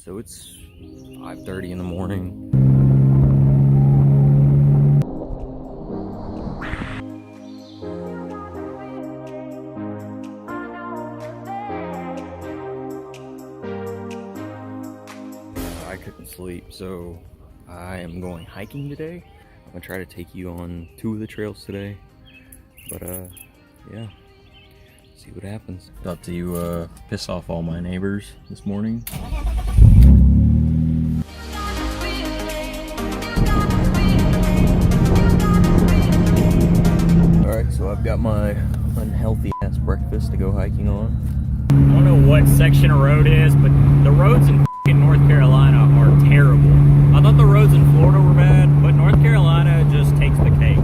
So it's 5:30 in the morning. I couldn't sleep, so I am going hiking today. I'm gonna try to take you on 2 of the trails today, but yeah, see what happens. About to piss off all my neighbors this morning. Alright, so I've got my unhealthy ass breakfast to go hiking on. I don't know what section of road it is, but the roads in North Carolina are terrible. I thought the roads in Florida were bad, but North Carolina just takes the cake.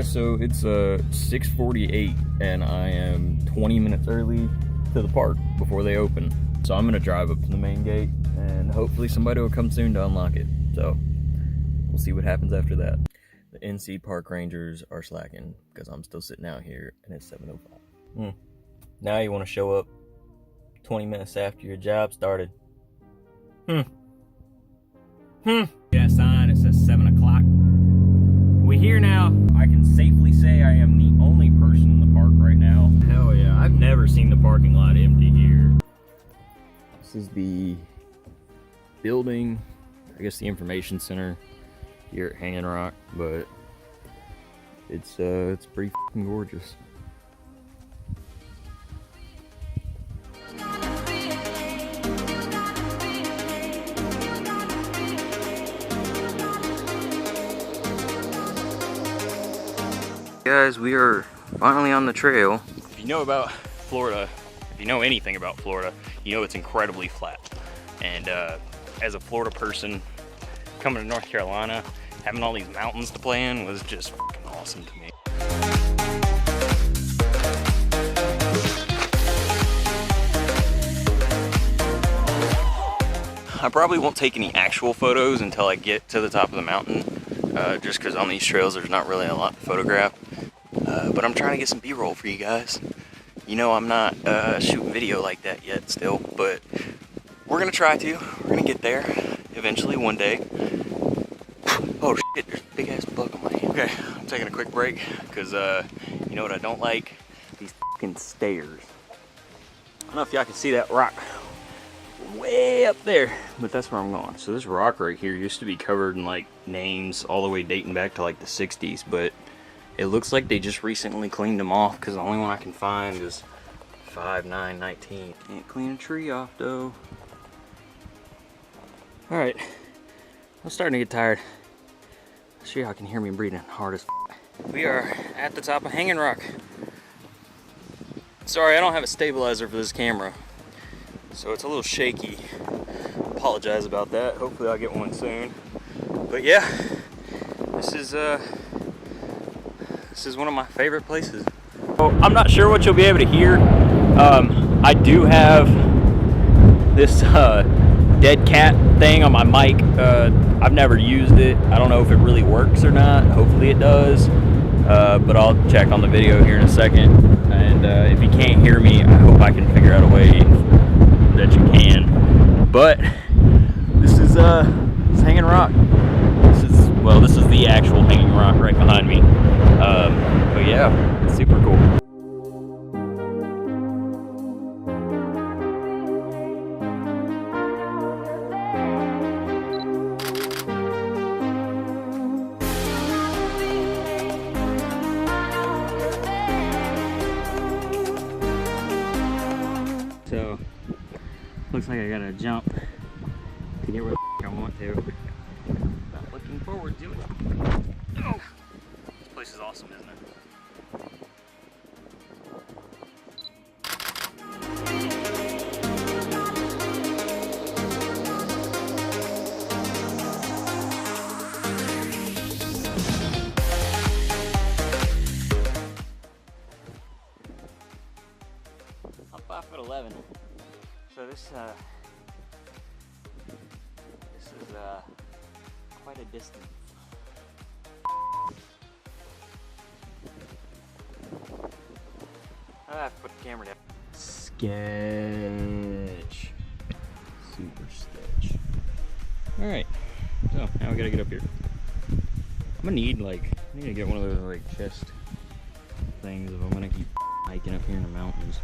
So it's 6:48 and I am 20 minutes early to the park before they open. So I'm gonna drive up to the main gate and hopefully somebody will come soon to unlock it. So we'll see what happens after that. The NC park rangers are slacking because I'm still sitting out here and it's 7:05. Now you want to show up 20 minutes after your job started. Yeah, sign, it says 7 o'clock. We here now. I can safely say I am the only person in the park right now. Hell yeah, I've never seen the parking lot empty here. This is the building, I guess the information center here at Hanging Rock, but it's pretty fucking gorgeous. Guys, we are finally on the trail. If you know about Florida, if you know anything about Florida, you know it's incredibly flat. And as a Florida person coming to North Carolina, having all these mountains to play in was just fucking awesome to me. I probably won't take any actual photos until I get to the top of the mountain, just because on these trails there's not really a lot to photograph. But I'm trying to get some B-roll for you guys. You know I'm not shooting video like that yet still, but we're gonna try to. We're gonna get there eventually one day. Oh shit, there's a big ass bug on my hand. Okay, I'm taking a quick break because you know what I don't like? These fucking stairs. I don't know if y'all can see that rock way up there, but that's where I'm going. So this rock right here used to be covered in like names all the way dating back to like the 60s, but it looks like they just recently cleaned them off because the only one I can find is 5/9/19. Can't clean a tree off though. Alright, I'm starting to get tired. I'm sure y'all can hear me breathing hard as f. We are at the top of Hanging Rock. Sorry, I don't have a stabilizer for this camera, so it's a little shaky. Apologize about that. Hopefully I'll get one soon. But yeah, this is one of my favorite places. So I'm not sure what you'll be able to hear. I do have this dead cat thing on my mic. I've never used it. I don't know if it really works or not. Hopefully it does. But I'll check on the video here in a second. And if you can't hear me, I hope I can figure out a way that you can. But this is Hanging Rock. This is the actual Hanging Rock right behind me. But yeah, it's super cool. So, looks like I gotta jump to get where the I want to. Not looking forward to it. Oh, this place is awesome, isn't it? I'm 5'11", so this is quite a distance. I have to put the camera down. Sketch. Super sketch. Alright, so now we gotta get up here. I'm gonna need I need to get one of those chest things if I'm gonna keep hiking up here in the mountains.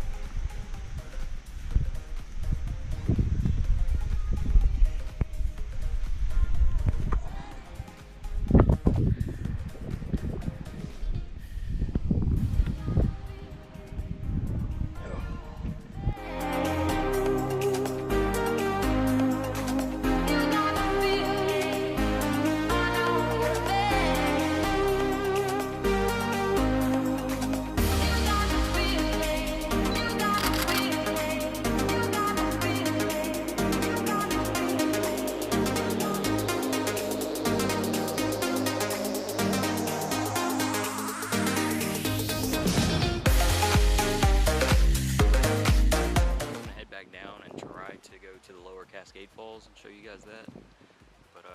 To the lower Cascade Falls and show you guys that, but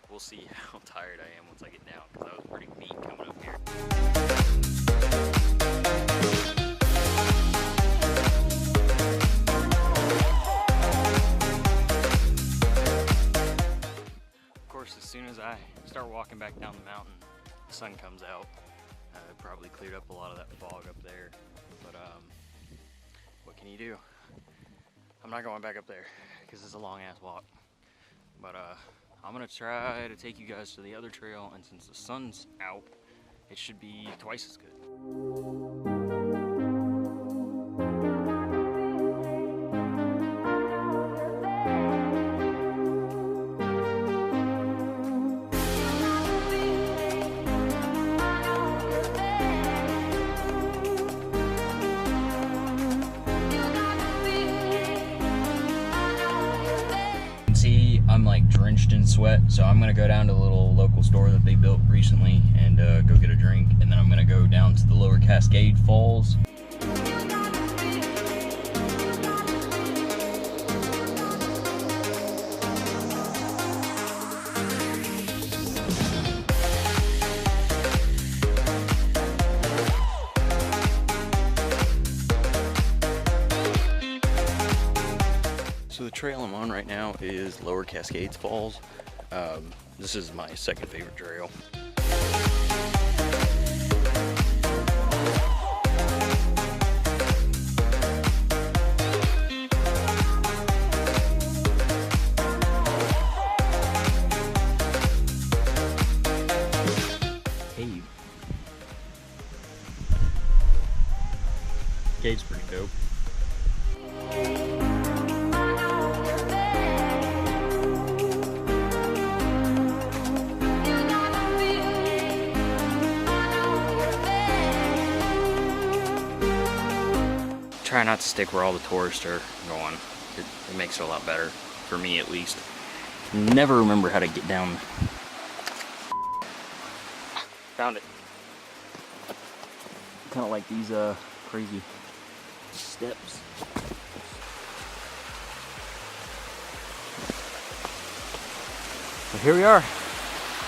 we'll see how tired I am once I get down, because I was pretty beat coming up here. Of course, as soon as I start walking back down the mountain, the sun comes out. It probably cleared up a lot of that fog up there, but what can you do? I'm not going back up there because it's a long ass walk, but I'm gonna try to take you guys to the other trail, and since the sun's out, it should be twice as good. See, I'm drenched in sweat, so I'm gonna go down to the little local store that they built recently and go get a drink, and then I'm gonna go down to the lower Cascade Falls. So the trail I'm on right now is Lower Cascades Falls. This is my second favorite trail. Paved. Gate's pretty dope. Try not to stick where all the tourists are going. It makes it a lot better, for me at least. Never remember how to get down. Found it. Kind of like these crazy steps. So here we are,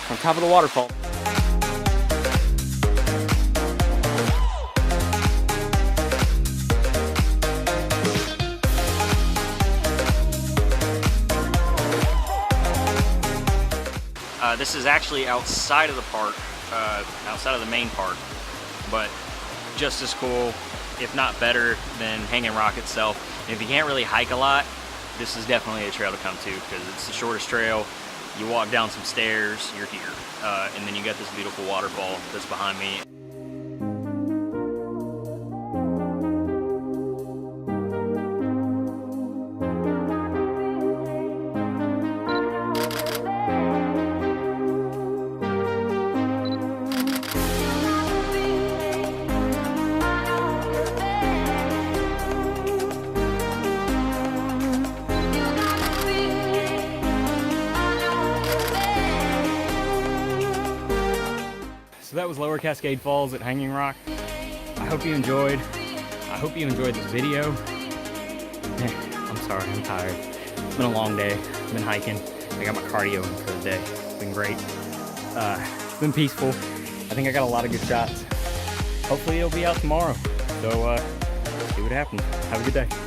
on top of the waterfall. This is actually outside of the park, outside of the main park, but just as cool, if not better, than Hanging Rock itself. And if you can't really hike a lot, this is definitely a trail to come to, because it's the shortest trail. You walk down some stairs, you're here. And then you got this beautiful waterfall that's behind me. So that was Lower Cascade Falls at Hanging Rock. I hope you enjoyed. I hope you enjoyed this video. I'm sorry, I'm tired. It's been a long day. I've been hiking. I got my cardio in for the day. It's been great. It's been peaceful. I think I got a lot of good shots. Hopefully it'll be out tomorrow. So see what happens. Have a good day.